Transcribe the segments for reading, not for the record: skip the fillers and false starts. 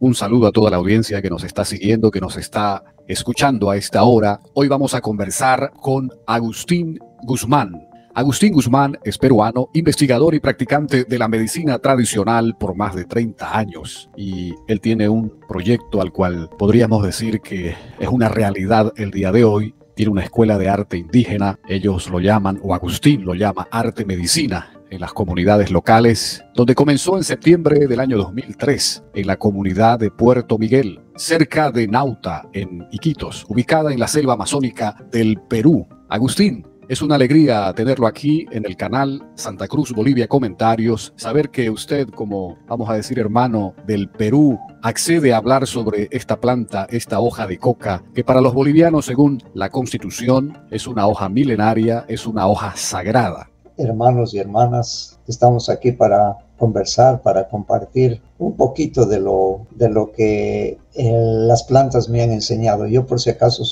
Un saludo a toda la audiencia que nos está siguiendo, que nos está escuchando a esta hora. Hoy vamos a conversar con Agustín Guzmán. Agustín Guzmán es peruano, investigador y practicante de la medicina tradicional por más de 30 años. Y él tiene un proyecto al cual podríamos decir que es una realidad el día de hoy. Tiene una escuela de arte indígena, ellos lo llaman, o Agustín lo llama, arte medicina, en las comunidades locales, donde comenzó en septiembre del año 2003, en la comunidad de Puerto Miguel, cerca de Nauta, en Iquitos, ubicada en la selva amazónica del Perú. Agustín, es una alegría tenerlo aquí en el canal Santa Cruz Bolivia Comentarios, saber que usted, como vamos a decir hermano del Perú, accede a hablar sobre esta planta, esta hoja de coca, que para los bolivianos, según la Constitución, es una hoja milenaria, es una hoja sagrada. Hermanos y hermanas, estamos aquí para conversar, para compartir un poquito de lo que las plantas me han enseñado. Yo, por si acaso,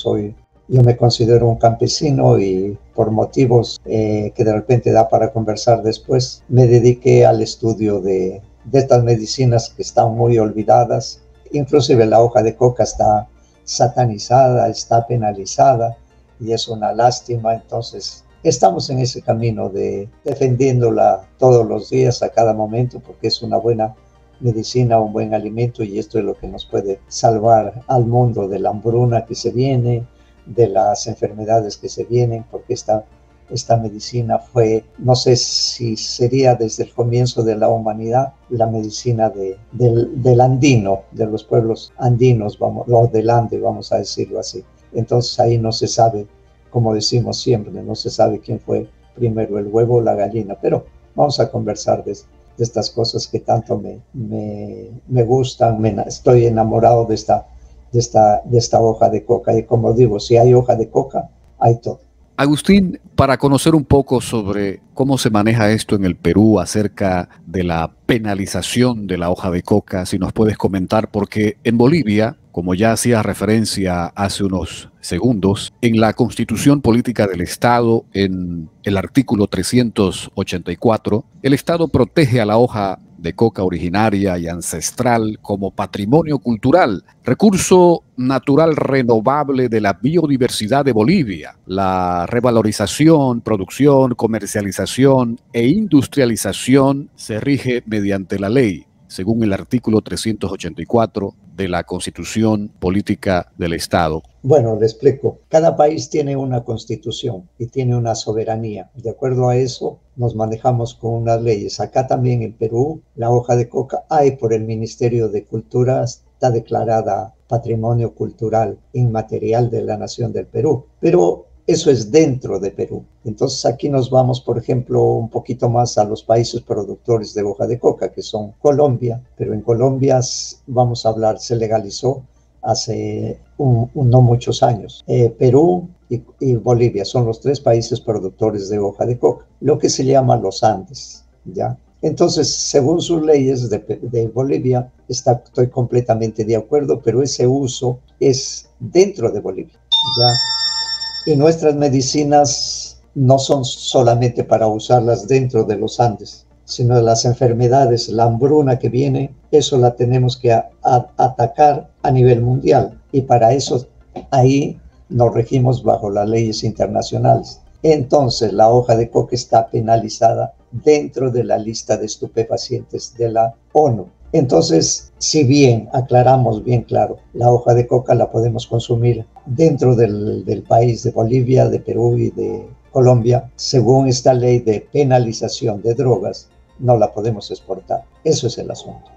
yo me considero un campesino y por motivos que de repente da para conversar después, me dediqué al estudio de estas medicinas que están muy olvidadas. Inclusive la hoja de coca está satanizada, está penalizada y es una lástima. Entonces, estamos en ese camino de defendiéndola todos los días, a cada momento, porque es una buena medicina, un buen alimento, y esto es lo que nos puede salvar al mundo de la hambruna que se viene, de las enfermedades que se vienen, porque esta medicina fue, no sé si sería desde el comienzo de la humanidad, la medicina del andino, de los pueblos andinos, o del Ande, vamos a decirlo así. Entonces ahí no se sabe, como decimos siempre, no se sabe quién fue primero, el huevo o la gallina, pero vamos a conversar de estas cosas que tanto me gustan. Estoy enamorado de esta hoja de coca, y como digo, si hay hoja de coca, hay todo. Agustín, para conocer un poco sobre cómo se maneja esto en el Perú acerca de la penalización de la hoja de coca, si nos puedes comentar, porque en Bolivia, como ya hacía referencia hace unos segundos, en la Constitución Política del Estado, en el artículo 384, el Estado protege a la hoja de coca originaria y ancestral como patrimonio cultural, recurso natural renovable de la biodiversidad de Bolivia. La revalorización, producción, comercialización e industrialización se rige mediante la ley, según el artículo 384 de la Constitución Política del Estado. Bueno, le explico. Cada país tiene una constitución y tiene una soberanía. De acuerdo a eso, nos manejamos con unas leyes. Acá también en Perú, la hoja de coca hay por el Ministerio de Cultura, está declarada Patrimonio Cultural Inmaterial de la Nación del Perú. Pero eso es dentro de Perú. Entonces aquí nos vamos, por ejemplo, un poquito más a los países productores de hoja de coca, que son Colombia. Pero en Colombia, vamos a hablar, se legalizó hace no muchos años. Perú y Bolivia son los tres países productores de hoja de coca, lo que se llama los Andes, ¿ya? Entonces, según sus leyes de Bolivia, estoy completamente de acuerdo, pero ese uso es dentro de Bolivia, ¿ya? Y nuestras medicinas no son solamente para usarlas dentro de los Andes, sino de las enfermedades, la hambruna que viene, eso la tenemos que atacar a nivel mundial. Y para eso ahí nos regimos bajo las leyes internacionales. Entonces la hoja de coca está penalizada dentro de la lista de estupefacientes de la ONU. Entonces, si bien aclaramos bien claro, la hoja de coca la podemos consumir dentro del país de Bolivia, de Perú y de Colombia, según esta ley de penalización de drogas, no la podemos exportar. Eso es el asunto.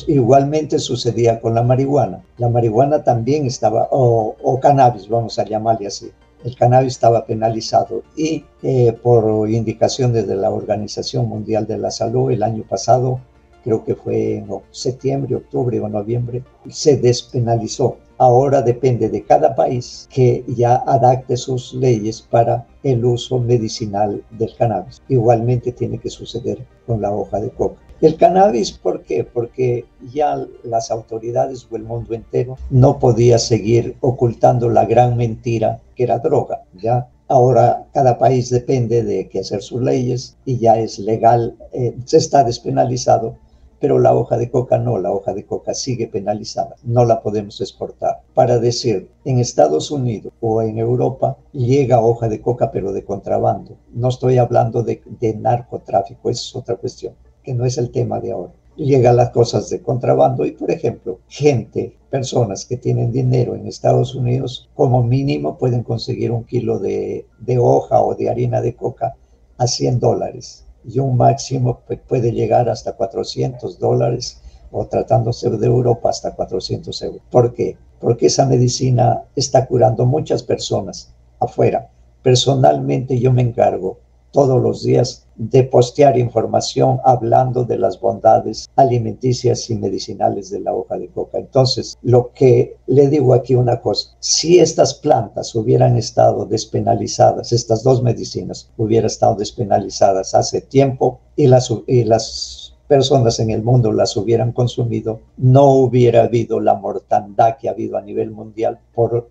Igualmente sucedía con la marihuana. La marihuana también estaba, o cannabis, vamos a llamarle así. El cannabis estaba penalizado y por indicaciones de la Organización Mundial de la Salud, el año pasado, creo que fue en septiembre, octubre o noviembre, se despenalizó. Ahora depende de cada país que ya adapte sus leyes para el uso medicinal del cannabis. Igualmente tiene que suceder con la hoja de coca. El cannabis, ¿por qué? Porque ya las autoridades o el mundo entero no podía seguir ocultando la gran mentira que era droga, ¿ya? Ahora cada país depende de que hacer sus leyes y ya es legal, se está despenalizado pero la hoja de coca no, la hoja de coca sigue penalizada, no la podemos exportar. Para decir, en Estados Unidos o en Europa llega hoja de coca pero de contrabando. No estoy hablando de narcotráfico, esa es otra cuestión, que no es el tema de ahora. Llegan las cosas de contrabando y, por ejemplo, personas que tienen dinero en Estados Unidos, como mínimo pueden conseguir un kilo de hoja o de harina de coca a $100 y un máximo puede llegar hasta $400 o tratándose de Europa hasta 400 euros. ¿Por qué? Porque esa medicina está curando muchas personas afuera. Personalmente yo me encargo todos los días de postear información hablando de las bondades alimenticias y medicinales de la hoja de coca. Entonces, lo que le digo aquí una cosa, si estas plantas hubieran estado despenalizadas, estas dos medicinas hubieran estado despenalizadas hace tiempo y las personas en el mundo las hubieran consumido, no hubiera habido la mortandad que ha habido a nivel mundial por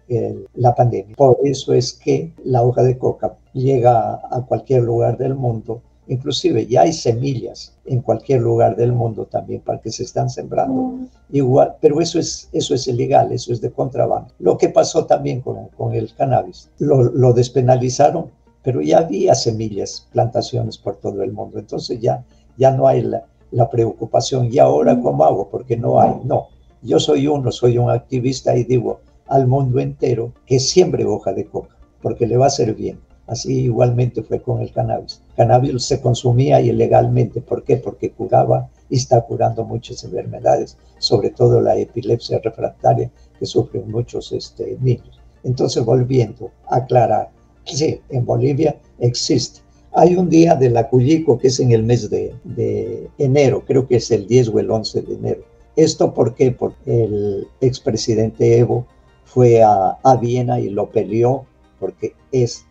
la pandemia. Por eso es que la hoja de coca llega a cualquier lugar del mundo, inclusive ya hay semillas en cualquier lugar del mundo también para que se están sembrando. Igual, pero eso es ilegal, eso es de contrabando. Lo que pasó también con el cannabis, lo despenalizaron, pero ya había semillas, plantaciones por todo el mundo, entonces ya no hay la preocupación. ¿Y ahora cómo hago? Porque no hay. No, yo soy un activista y digo al mundo entero que siembre hoja de coca, porque le va a hacer bien. Así igualmente fue con el cannabis. Cannabis se consumía ilegalmente. ¿Por qué? Porque curaba y está curando muchas enfermedades, sobre todo la epilepsia refractaria que sufren muchos niños. Entonces, volviendo a aclarar, sí, en Bolivia existe. Hay un día de la Cuyico que es en el mes de enero, creo que es el 10 o el 11 de enero. ¿Esto por qué? Porque el expresidente Evo fue a Viena y lo peleó, porque es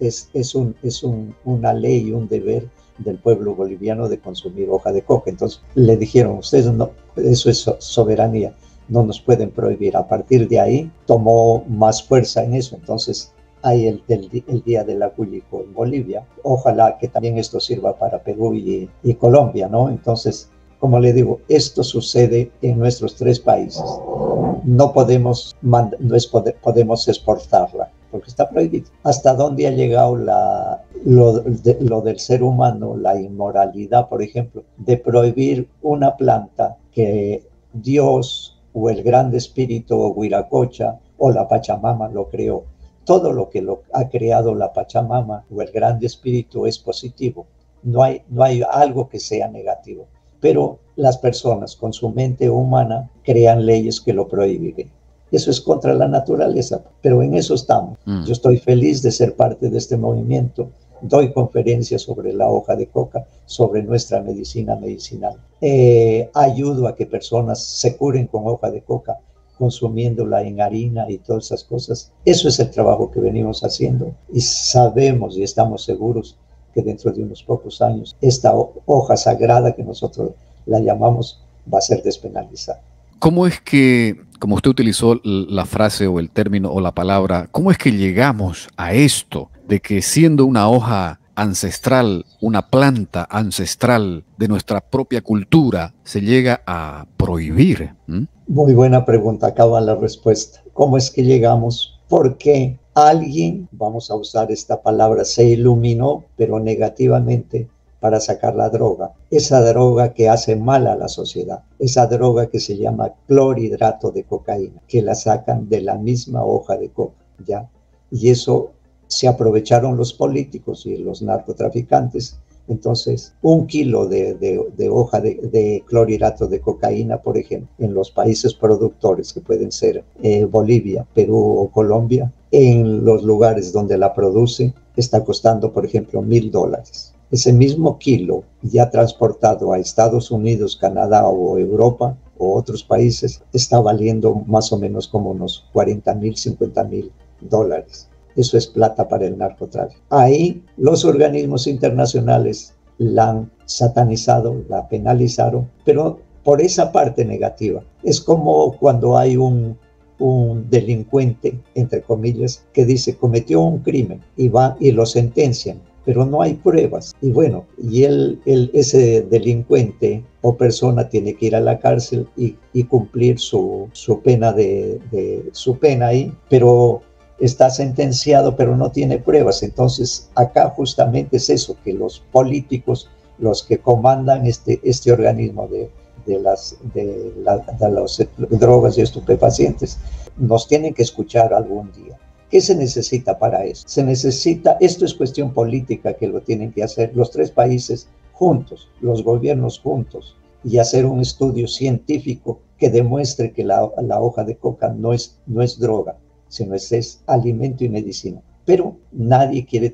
una ley y un deber del pueblo boliviano de consumir hoja de coca. Entonces le dijeron, ustedes no, eso es soberanía, no nos pueden prohibir. A partir de ahí tomó más fuerza en eso. Entonces hay el Día de la Cuyico en Bolivia. Ojalá que también esto sirva para Perú y Colombia, ¿no? Entonces, como le digo, esto sucede en nuestros tres países. No podemos exportarla porque está prohibido. ¿Hasta dónde ha llegado lo del ser humano, la inmoralidad, por ejemplo, de prohibir una planta que Dios o el Gran Espíritu o Huiracocha o la Pachamama lo creó? Todo lo que ha creado la Pachamama o el Gran Espíritu es positivo. No hay algo que sea negativo. Pero las personas con su mente humana crean leyes que lo prohíben. Eso es contra la naturaleza, pero en eso estamos. Yo estoy feliz de ser parte de este movimiento. Doy conferencias sobre la hoja de coca, sobre nuestra medicina medicinal. Ayudo a que personas se curen con hoja de coca, consumiéndola en harina y todas esas cosas. Eso es el trabajo que venimos haciendo y sabemos y estamos seguros que dentro de unos pocos años esta hoja sagrada que nosotros la llamamos va a ser despenalizada. ¿Cómo es que, como usted utilizó la frase o el término o la palabra, cómo es que llegamos a esto de que siendo una hoja ancestral, una planta ancestral de nuestra propia cultura, se llega a prohibir? Muy buena pregunta, acaba la respuesta. ¿Cómo es que llegamos? Porque alguien, vamos a usar esta palabra, se iluminó, pero negativamente, para sacar la droga. Esa droga que hace mal a la sociedad. Esa droga que se llama clorhidrato de cocaína, que la sacan de la misma hoja de coca, ¿ya? Y eso se aprovecharon los políticos y los narcotraficantes. Entonces, 1 kilo de hoja de clorhidrato de cocaína, por ejemplo, en los países productores, que pueden ser Bolivia, Perú o Colombia, en los lugares donde la produce, está costando, por ejemplo, $1,000. Ese mismo kilo ya transportado a Estados Unidos, Canadá o Europa o otros países, está valiendo más o menos como unos $40,000, $50,000. Eso es plata para el narcotráfico. Ahí los organismos internacionales la han satanizado, la penalizaron, pero por esa parte negativa. Es como cuando hay un delincuente, entre comillas, que dice cometió un crimen y va y lo sentencian, pero no hay pruebas. Y bueno, y ese delincuente o persona tiene que ir a la cárcel y cumplir su pena su pena ahí, pero está sentenciado, pero no tiene pruebas. Entonces, acá justamente es eso, que los políticos, los que comandan este organismo de las drogas y estupefacientes, nos tienen que escuchar algún día. ¿Qué se necesita para eso? Esto es cuestión política que lo tienen que hacer los tres países juntos, los gobiernos juntos, y hacer un estudio científico que demuestre que la hoja de coca no es droga, sino es alimento y medicina. Pero nadie quiere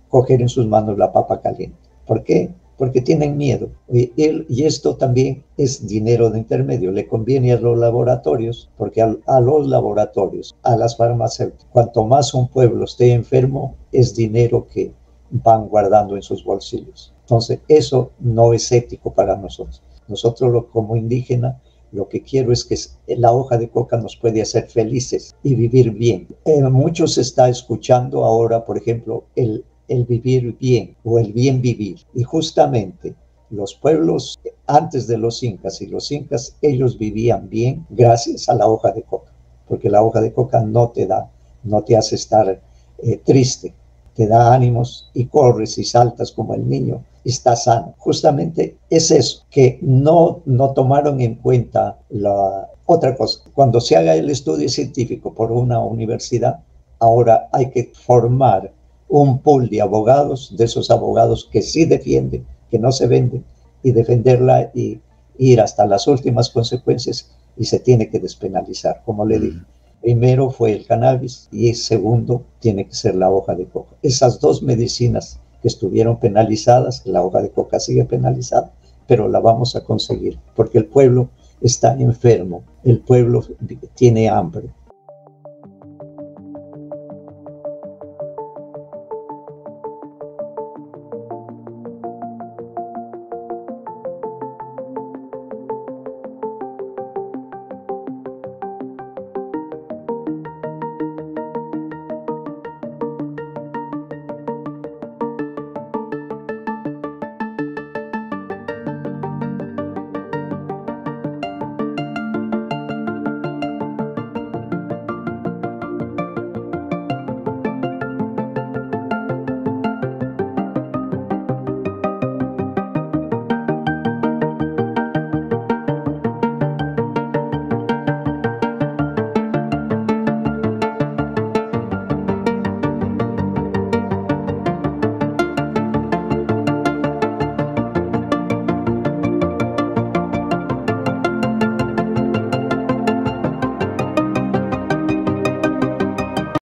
coger en sus manos la papa caliente. ¿Por qué? Porque tienen miedo. Y esto también es dinero de intermedio. Le conviene a los laboratorios, porque a los laboratorios, a las farmacéuticas, cuanto más un pueblo esté enfermo, es dinero que van guardando en sus bolsillos. Entonces, eso no es ético para nosotros. Nosotros, como indígenas, lo que quiero es que la hoja de coca nos puede hacer felices y vivir bien. Muchos está escuchando ahora, por ejemplo, el vivir bien o el bien vivir. Y justamente los pueblos antes de los incas y los incas, ellos vivían bien gracias a la hoja de coca, porque la hoja de coca no te hace estar triste, te da ánimos y corres y saltas como el niño, estás sano. Justamente es eso, que no tomaron en cuenta la otra cosa. Cuando se haga el estudio científico por una universidad, ahora hay que formar un pool de abogados, de esos abogados que sí defienden, que no se venden, y defenderla y ir hasta las últimas consecuencias, y se tiene que despenalizar, como le dije. Primero fue el cannabis y segundo tiene que ser la hoja de coca. Esas dos medicinas que estuvieron penalizadas, la hoja de coca sigue penalizada, pero la vamos a conseguir porque el pueblo está enfermo, el pueblo tiene hambre,